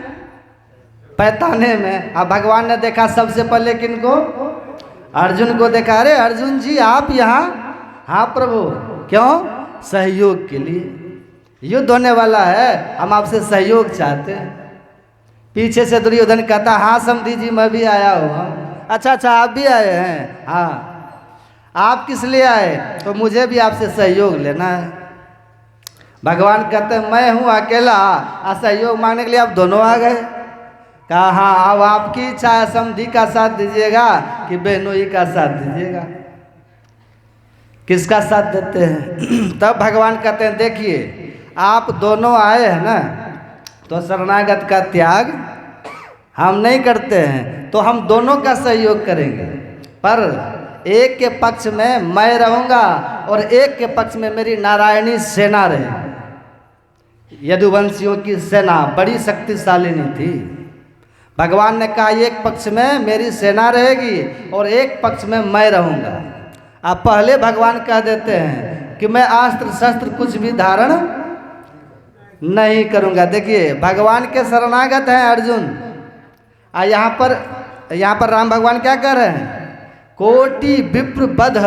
पैताने में। अब भगवान ने देखा सबसे पहले किनको? अर्जुन को देखा। अरे अर्जुन जी आप यहाँ? हाँ प्रभु। क्यों? सहयोग के लिए, युद्ध होने वाला है, हम आपसे सहयोग चाहते हैं। पीछे से दुर्योधन कहता हाँ समधी जी मैं भी आया हूँ। अच्छा अच्छा आप भी आए हैं? हाँ। आप किस लिए आए? तो मुझे भी आपसे सहयोग लेना है। भगवान कहते हैं मैं हूँ अकेला, सहयोग मांगने के लिए आप दोनों आ गए। कहा हाँ अब आपकी इच्छा है, समधी का साथ दीजिएगा कि बहनोई का साथ दीजिएगा? किसका साथ देते हैं? तब भगवान कहते हैं देखिए आप दोनों आए हैं ना, तो शरणागत का त्याग हम नहीं करते हैं, तो हम दोनों का सहयोग करेंगे। पर एक के पक्ष में मैं रहूँगा और एक के पक्ष में मेरी नारायणी सेना रहेगी। यदुवंशियों की सेना बड़ी शक्तिशालिनी थी। भगवान ने कहा एक पक्ष में मेरी सेना रहेगी और एक पक्ष में मैं रहूँगा। अब पहले भगवान कह देते हैं कि मैं अस्त्र शस्त्र कुछ भी धारण नहीं करूँगा। देखिए भगवान के शरणागत हैं अर्जुन। यहाँ पर राम भगवान क्या कह रहे हैं? कोटि विप्र बध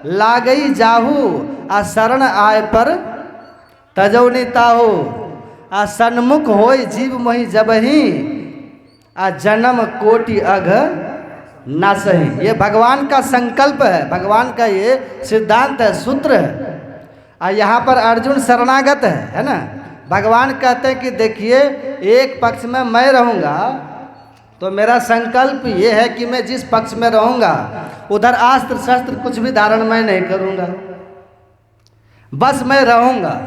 लागई जाहू, शरण आय पर तजौनी ताहू, सन्मुख होय जीव मोहि जबहि, जन्म कोटि अघ नासही। ये भगवान का संकल्प है, भगवान का ये सिद्धांत है, सूत्र है। यहाँ पर अर्जुन शरणागत है ना। भगवान कहते हैं कि देखिए एक पक्ष में मैं रहूँगा, तो मेरा संकल्प ये है कि मैं जिस पक्ष में रहूँगा उधर अस्त्र शस्त्र कुछ भी धारण मैं नहीं करूँगा, बस मैं रहूँगा।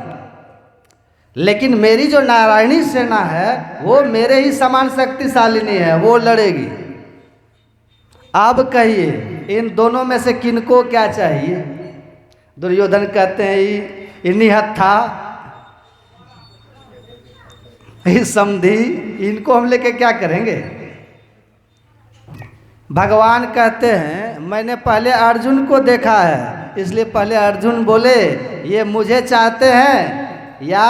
लेकिन मेरी जो नारायणी सेना है वो मेरे ही समान शक्तिशालिनी है, वो लड़ेगी। अब कहिए इन दोनों में से किनको क्या चाहिए? दुर्योधन कहते हैं इन्हीं हत्था, समधी, इनको हम लेके क्या करेंगे? भगवान कहते हैं मैंने पहले अर्जुन को देखा है, इसलिए पहले अर्जुन बोले ये मुझे चाहते हैं या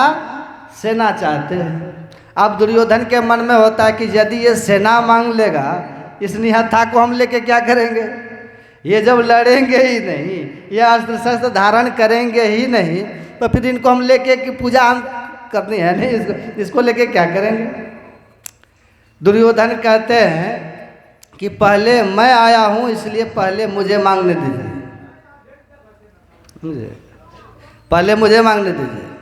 सेना चाहते हैं। अब दुर्योधन के मन में होता है कि यदि ये सेना मांग लेगा, इस निहत्था को हम लेके क्या करेंगे? ये जब लड़ेंगे ही नहीं, ये अस्त्र शस्त्र धारण करेंगे ही नहीं, तो फिर इनको हम लेके की पूजा हम करनी है नहीं, इसको लेके क्या करेंगे? दुर्योधन कहते हैं कि पहले मैं आया हूँ, इसलिए पहले मुझे मांगने दीजिए, पहले मुझे मांगने दीजिए।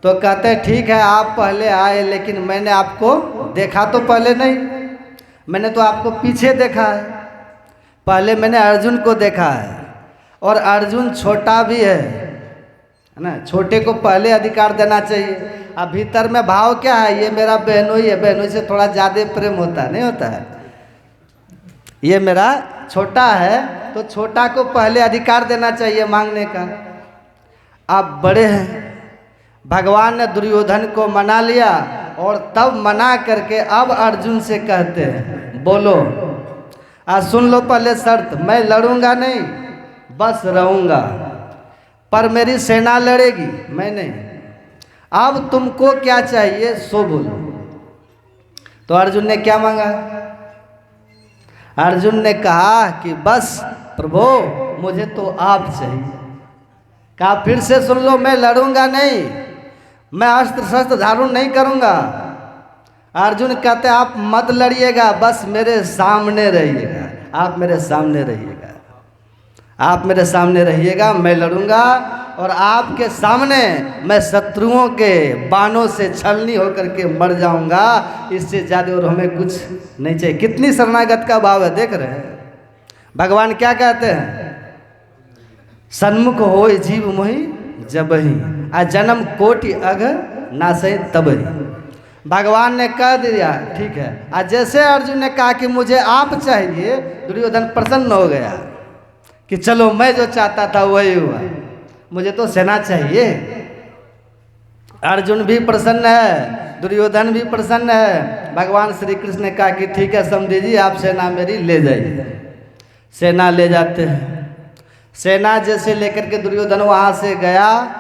तो कहते हैं ठीक है आप पहले आए, लेकिन मैंने आपको देखा तो पहले नहीं, मैंने तो आपको पीछे देखा है। पहले मैंने अर्जुन को देखा है, और अर्जुन छोटा भी है ना, छोटे को पहले अधिकार देना चाहिए। अब भीतर में भाव क्या है? ये मेरा बहनोई है, बहनोई से थोड़ा ज़्यादा प्रेम होता है, नहीं होता है? ये मेरा छोटा है तो छोटा को पहले अधिकार देना चाहिए मांगने का। आप बड़े हैं, भगवान ने दुर्योधन को मना लिया और तब मना करके अब अर्जुन से कहते हैं बोलो। आज सुन लो पहले शर्त, मैं लड़ूंगा नहीं, बस रहूंगा, पर मेरी सेना लड़ेगी, मैं नहीं। अब तुमको क्या चाहिए सो बोलो। तो अर्जुन ने क्या मांगा? अर्जुन ने कहा कि बस प्रभु मुझे तो आप चाहिए। कहा फिर से सुन लो, मैं लड़ूंगा नहीं, मैं अस्त्र शस्त्र धारण नहीं करूंगा। अर्जुन कहते आप मत लड़िएगा, बस मेरे सामने रहिएगा, आप मेरे सामने रहिएगा, आप मेरे सामने रहिएगा, मैं लड़ूंगा और आपके सामने मैं शत्रुओं के बाणों से छलनी होकर के मर जाऊंगा। इससे ज़्यादा और हमें कुछ नहीं चाहिए। कितनी शरणागत का भाव है, देख रहे हैं। भगवान क्या कहते हैं? सन्मुख होय जीव मोहि जबहि, आ जन्म कोटि अघ नासै तबहि। भगवान ने कह दिया ठीक है। आज जैसे अर्जुन ने कहा कि मुझे आप चाहिए, दुर्योधन प्रसन्न हो गया कि चलो मैं जो चाहता था वही हुआ, मुझे तो सेना चाहिए। अर्जुन भी प्रसन्न है, दुर्योधन भी प्रसन्न है। भगवान श्री कृष्ण ने कहा कि ठीक है समझी जी, आप सेना मेरी ले जाइए। सेना ले जाते हैं। सेना जैसे लेकर के दुर्योधन वहाँ से गया,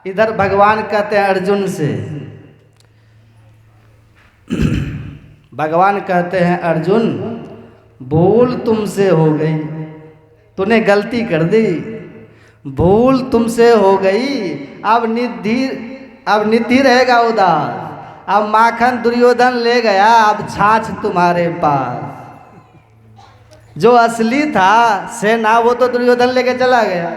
इधर भगवान कहते हैं अर्जुन से, भगवान कहते हैं अर्जुन भूल तुमसे हो गई, तूने गलती कर दी, भूल तुमसे हो गई, अब निधि रहेगा उदास। अब माखन दुर्योधन ले गया, अब छाछ तुम्हारे पास। जो असली था सेना वो तो दुर्योधन लेके चला गया।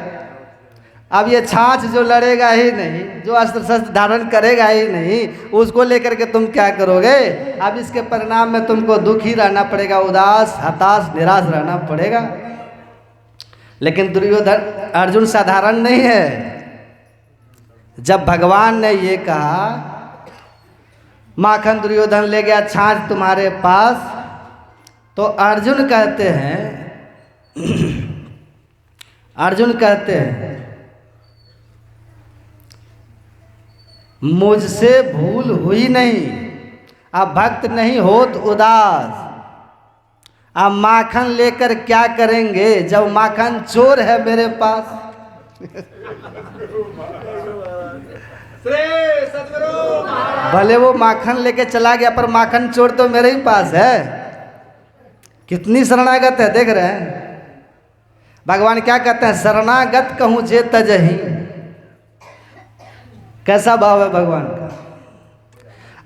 अब ये छाछ जो लड़ेगा ही नहीं, जो अस्त्र शस्त्र धारण करेगा ही नहीं, उसको लेकर के तुम क्या करोगे? अब इसके परिणाम में तुमको दुखी रहना पड़ेगा, उदास हताश निराश रहना पड़ेगा। लेकिन दुर्योधन अर्जुन साधारण नहीं है। जब भगवान ने ये कहा माखन दुर्योधन ले गया, छाछ तुम्हारे पास, तो अर्जुन कहते हैं अर्जुन कहते हैं मुझसे भूल हुई नहीं, अब भक्त नहीं होत उदास। अब माखन लेकर क्या करेंगे जब माखन चोर है मेरे पास? भले वो माखन लेके चला गया, पर माखन चोर तो मेरे ही पास है। कितनी शरणागत है, देख रहे हैं। भगवान क्या कहते हैं? शरणागत कहूँ जे तजही। कैसा भाव है भगवान का।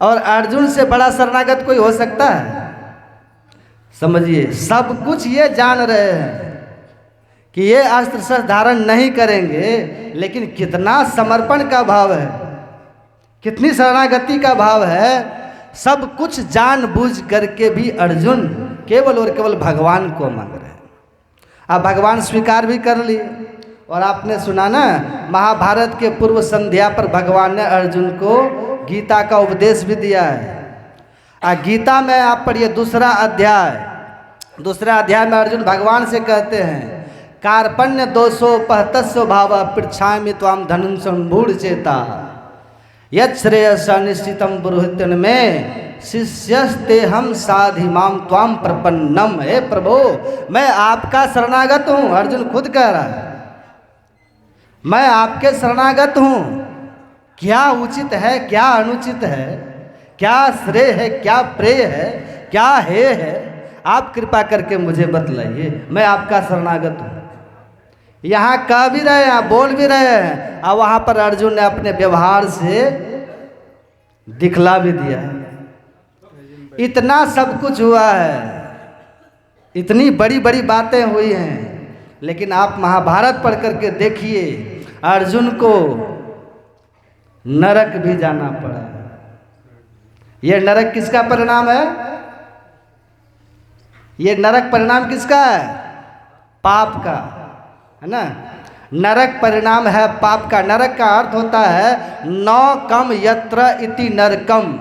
और अर्जुन से बड़ा शरणागत कोई हो सकता है? समझिए, सब कुछ ये जान रहे हैं कि ये अस्त्र शस्त्र धारण नहीं करेंगे, लेकिन कितना समर्पण का भाव है, कितनी शरणागति का भाव है। सब कुछ जानबूझ करके भी अर्जुन केवल और केवल भगवान को मांग रहे हैं। अब भगवान स्वीकार भी कर लिए। और आपने सुना ना, महाभारत के पूर्व संध्या पर भगवान ने अर्जुन को गीता का उपदेश भी दिया है। गीता में आप पढ़िए दूसरा अध्याय में अर्जुन भगवान से कहते हैं कार्पण्य दोषो पहतस्व भाव पृच्छामि त्वाम धनुषं चेता यश्रेयस निश्चितम पुरोहितन में शिष्यस्ते हम साधिमाम त्वाम प्रपन्नम। हे प्रभु, मैं आपका शरणागत हूँ। अर्जुन खुद कह रहा है मैं आपके शरणागत हूँ। क्या उचित है, क्या अनुचित है, क्या श्रेय है, क्या प्रेय है, क्या है, आप कृपा करके मुझे बतलाइए। मैं आपका शरणागत हूँ। यहाँ कह भी रहे हैं, बोल भी रहे हैं, और वहाँ पर अर्जुन ने अपने व्यवहार से दिखला भी दिया है। इतना सब कुछ हुआ है, इतनी बड़ी बड़ी बातें हुई हैं, लेकिन आप महाभारत पढ़ करके देखिए, अर्जुन को नरक भी जाना पड़ा। यह नरक किसका परिणाम है? ये नरक परिणाम किसका है? पाप का, है ना। नरक परिणाम है पाप का। नरक का अर्थ होता है न कम यत्र इति नरकम,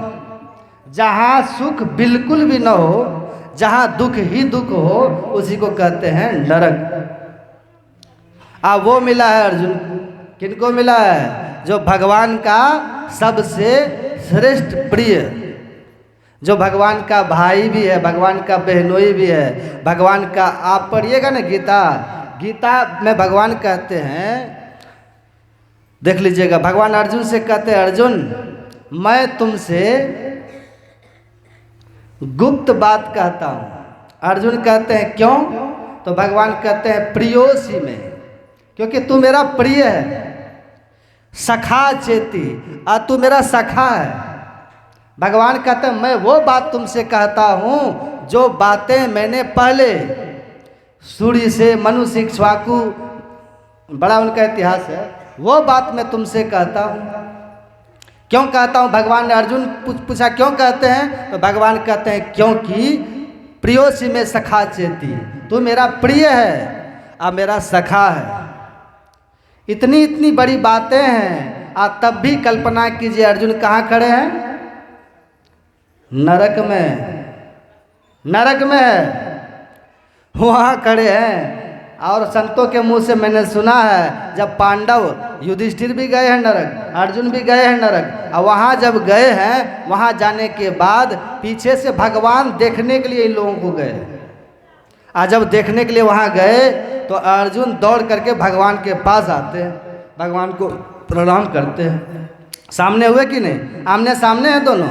जहाँ सुख बिल्कुल भी न हो, जहाँ दुख ही दुख हो, उसी को कहते हैं नरक। अब वो मिला है अर्जुन को। किनको मिला है? जो भगवान का सबसे श्रेष्ठ प्रिय, जो भगवान का भाई भी है, भगवान का बहनोई भी है, भगवान का, आप पढ़िएगा ना गीता, गीता में भगवान कहते हैं, देख लीजिएगा, भगवान अर्जुन से कहते हैं, अर्जुन मैं तुमसे गुप्त बात कहता हूं। अर्जुन कहते हैं क्यों? तो भगवान कहते हैं प्रियोसी में, क्योंकि तू मेरा प्रिय है, सखा चेती, तू मेरा सखा है। भगवान कहते हैं मैं वो बात तुमसे कहता हूं जो बातें मैंने पहले सूर्य से मनुष्य इक्ष्वाकु, बड़ा उनका इतिहास है, वो बात मैं तुमसे कहता हूं। क्यों कहता हूं? भगवान ने अर्जुन पूछा क्यों कहते हैं? तो भगवान कहते हैं क्योंकि प्रियोसी में सखा चेती, तू मेरा प्रिय है और मेरा सखा है। इतनी इतनी बड़ी बातें हैं, आप तब भी कल्पना कीजिए अर्जुन कहाँ खड़े हैं? नरक में, नरक में है, वहाँ खड़े हैं। और संतों के मुंह से मैंने सुना है, जब पांडव, युधिष्ठिर भी गए हैं नरक, अर्जुन भी गए हैं नरक, और वहाँ जब गए हैं, वहाँ जाने के बाद पीछे से भगवान देखने के लिए इन लोगों को गए। और जब देखने के लिए वहाँ गए तो अर्जुन दौड़ करके भगवान के पास आते हैं, भगवान को प्रणाम करते हैं। सामने हुए कि नहीं? आमने सामने हैं दोनों,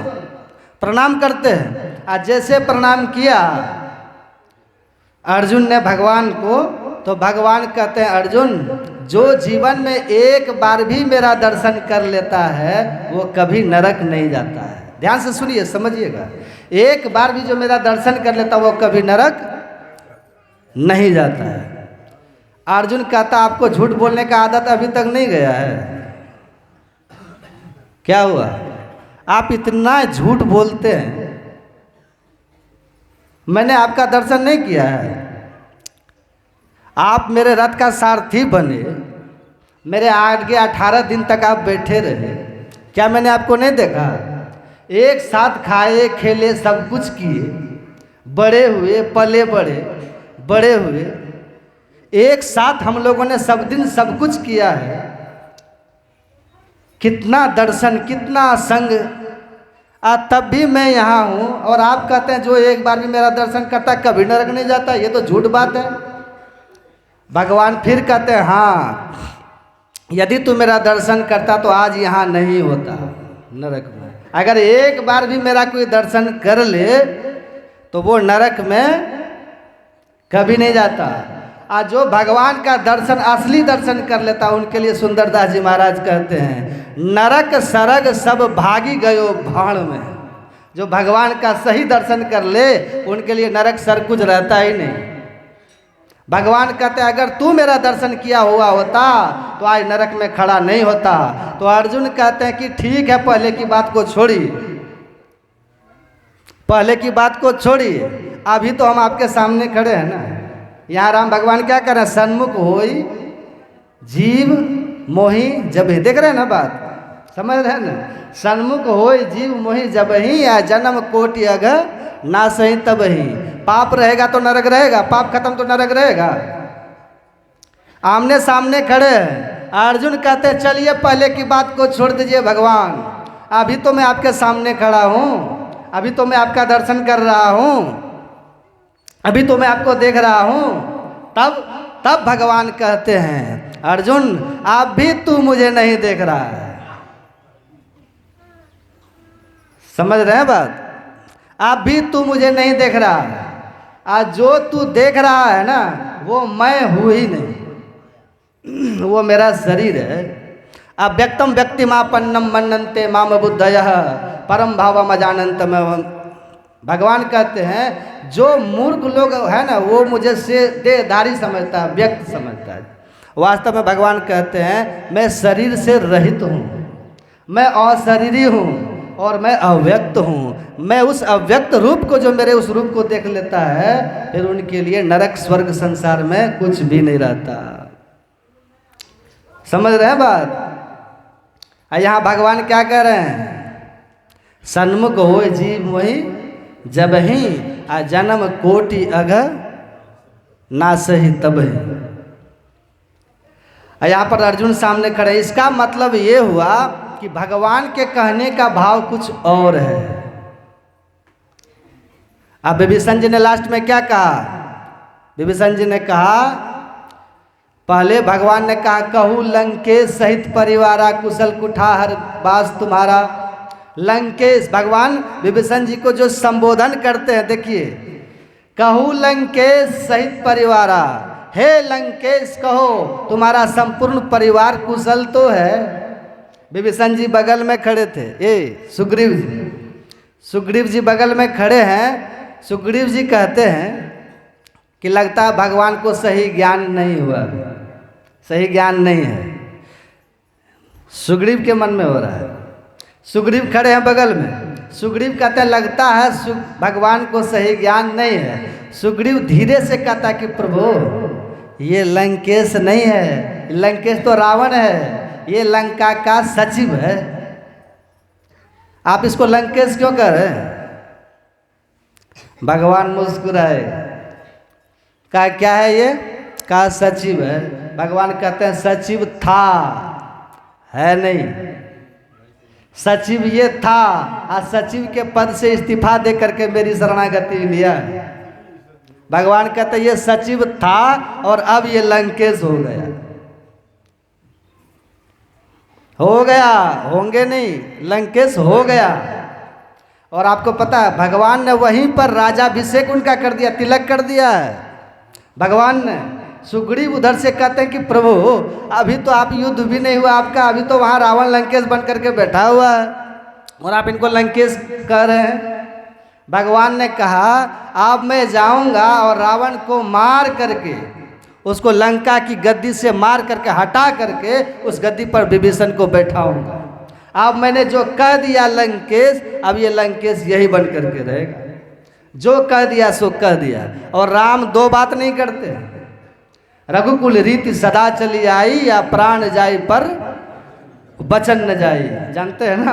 प्रणाम करते हैं। और जैसे प्रणाम किया अर्जुन ने भगवान को, तो भगवान कहते हैं अर्जुन जो जीवन में एक बार भी मेरा दर्शन कर लेता है वो कभी नरक नहीं जाता है। ध्यान से सुनिए, समझिएगा, एक बार भी जो मेरा दर्शन कर लेता है वो कभी नरक नहीं जाता है। अर्जुन कहता आपको झूठ बोलने का आदत अभी तक नहीं गया है? क्या हुआ? आप इतना झूठ बोलते हैं, मैंने आपका दर्शन नहीं किया है। आप मेरे रथ का सारथी बने, मेरे आगे 18 दिन तक आप बैठे रहे, क्या मैंने आपको नहीं देखा? एक साथ खाए खेले सब कुछ किए, बड़े हुए, पले बड़े, बड़े हुए, एक साथ हम लोगों ने सब दिन सब कुछ किया है। कितना दर्शन, कितना संग, तब भी मैं यहाँ हूँ और आप कहते हैं जो एक बार भी मेरा दर्शन करता है कभी नरक नहीं जाता। ये तो झूठ बात है। भगवान फिर कहते हैं हाँ, यदि तू मेरा दर्शन करता तो आज यहाँ नहीं होता नरक में। अगर एक बार भी मेरा कोई दर्शन कर ले तो वो नरक में कभी नहीं जाता। आज जो भगवान का दर्शन, असली दर्शन कर लेता, उनके लिए सुंदरदास जी महाराज कहते हैं नरक सरग सब भागी गयो भाण में। जो भगवान का सही दर्शन कर ले उनके लिए नरक सर कुछ रहता ही नहीं। भगवान कहते हैं अगर तू मेरा दर्शन किया हुआ होता तो आज नरक में खड़ा नहीं होता। तो अर्जुन कहते हैं कि ठीक है, पहले की बात को छोड़िए, पहले की बात को छोड़िए, अभी तो हम आपके सामने खड़े हैं ना। यहाँ राम भगवान क्या कर रहे हैं? सन्मुख होई जीव मोहि जब ही, देख रहे हैं ना बात, समझ रहे हैं ना? सन्मुख होई जीव मोहि जब ही, या जन्म कोटि अघ ना सही तब ही। पाप रहेगा तो नरक रहेगा, पाप खत्म तो नरक रहेगा। आमने सामने खड़े हैं। अर्जुन कहते हैं चलिए पहले की बात को छोड़ दीजिए भगवान, अभी तो मैं आपके सामने खड़ा हूँ, अभी तो मैं आपका दर्शन कर रहा हूँ, अभी तो मैं आपको देख रहा हूँ। तब भगवान कहते हैं अर्जुन आप भी तू मुझे नहीं देख रहा है। समझ रहे हैं बात? आप भी तू मुझे नहीं देख रहा है। आज जो तू देख रहा है ना वो मैं हूँ ही नहीं, वो मेरा शरीर है। अव्यक्तम व्यक्तिमापन्नम मन्नन्ते माम बुद्धयः परम भावम अजानन्त में। भगवान कहते हैं जो मूर्ख लोग है ना वो मुझे से देहधारी समझता है, व्यक्त समझता है। वास्तव में भगवान कहते हैं मैं शरीर से रहित हूँ, मैं अशरीरी हूँ और मैं अव्यक्त हूँ। मैं उस अव्यक्त रूप को, जो मेरे उस रूप को देख लेता है, फिर उनके लिए नरक स्वर्ग संसार में कुछ भी नहीं रहता। समझ रहे हैं बात? यहाँ भगवान क्या कह रहे हैं? सन्मुख हो जीव मोहि जब ही, आ जन्म कोटि अघ ना सही तब ही। यहाँ पर अर्जुन सामने खड़े। इसका मतलब ये हुआ कि भगवान के कहने का भाव कुछ और है। अब विभीषण जी ने लास्ट में क्या कहा? विभीषण जी ने कहा, पहले भगवान ने कहा कहूँ लंकेश सहित परिवारा कुशल कुठार बास तुम्हारा। लंकेश, भगवान विभीषण जी को जो संबोधन करते हैं, देखिए, कहूँ लंकेश सहित परिवारा, हे लंकेश कहो तुम्हारा संपूर्ण परिवार कुशल तो है। विभीषण जी बगल में खड़े थे, ये सुग्रीव जी बगल में खड़े हैं। सुग्रीव जी कहते हैं कि लगता है भगवान को सही ज्ञान नहीं हुआ, सही ज्ञान नहीं है। सुग्रीव के मन में हो रहा है। सुग्रीव खड़े हैं बगल में। सुग्रीव कहते हैं लगता है भगवान को सही ज्ञान नहीं है। सुग्रीव धीरे से कहता कि प्रभु ये लंकेश नहीं है, लंकेश तो रावण है, ये लंका का सचिव है। आप इसको लंकेश क्यों कह रहे हैं? भगवान मुस्कुराए, कहा क्या है ये? कहा सचिव है। भगवान कहते हैं सचिव था, है नहीं। सचिव ये था, आज सचिव के पद से इस्तीफा दे करके मेरी शरणागति लिया। भगवान कहते ये सचिव था और अब ये लंकेश हो गया। हो गया, होंगे नहीं, लंकेश हो गया। और आपको पता है भगवान ने वहीं पर राजाभिषेक उनका कर दिया, तिलक कर दिया है भगवान ने। सुग्रीव उधर से कहते हैं कि प्रभु अभी तो आप युद्ध भी नहीं हुआ आपका, अभी तो वहाँ रावण लंकेश बन करके बैठा हुआ है और आप इनको लंकेश कह रहे हैं। भगवान ने कहा अब मैं जाऊंगा और रावण को मार करके, उसको लंका की गद्दी से मार करके हटा करके उस गद्दी पर विभीषण को बैठाऊंगा। अब मैंने जो कह दिया लंकेश, अब ये लंकेश यही बन करके रहेगा। जो कह दिया सो कह दिया। और राम दो बात नहीं करते। रघुकुल रीति सदा चली आई, या प्राण जाई पर वचन न जाई। जानते हैं ना।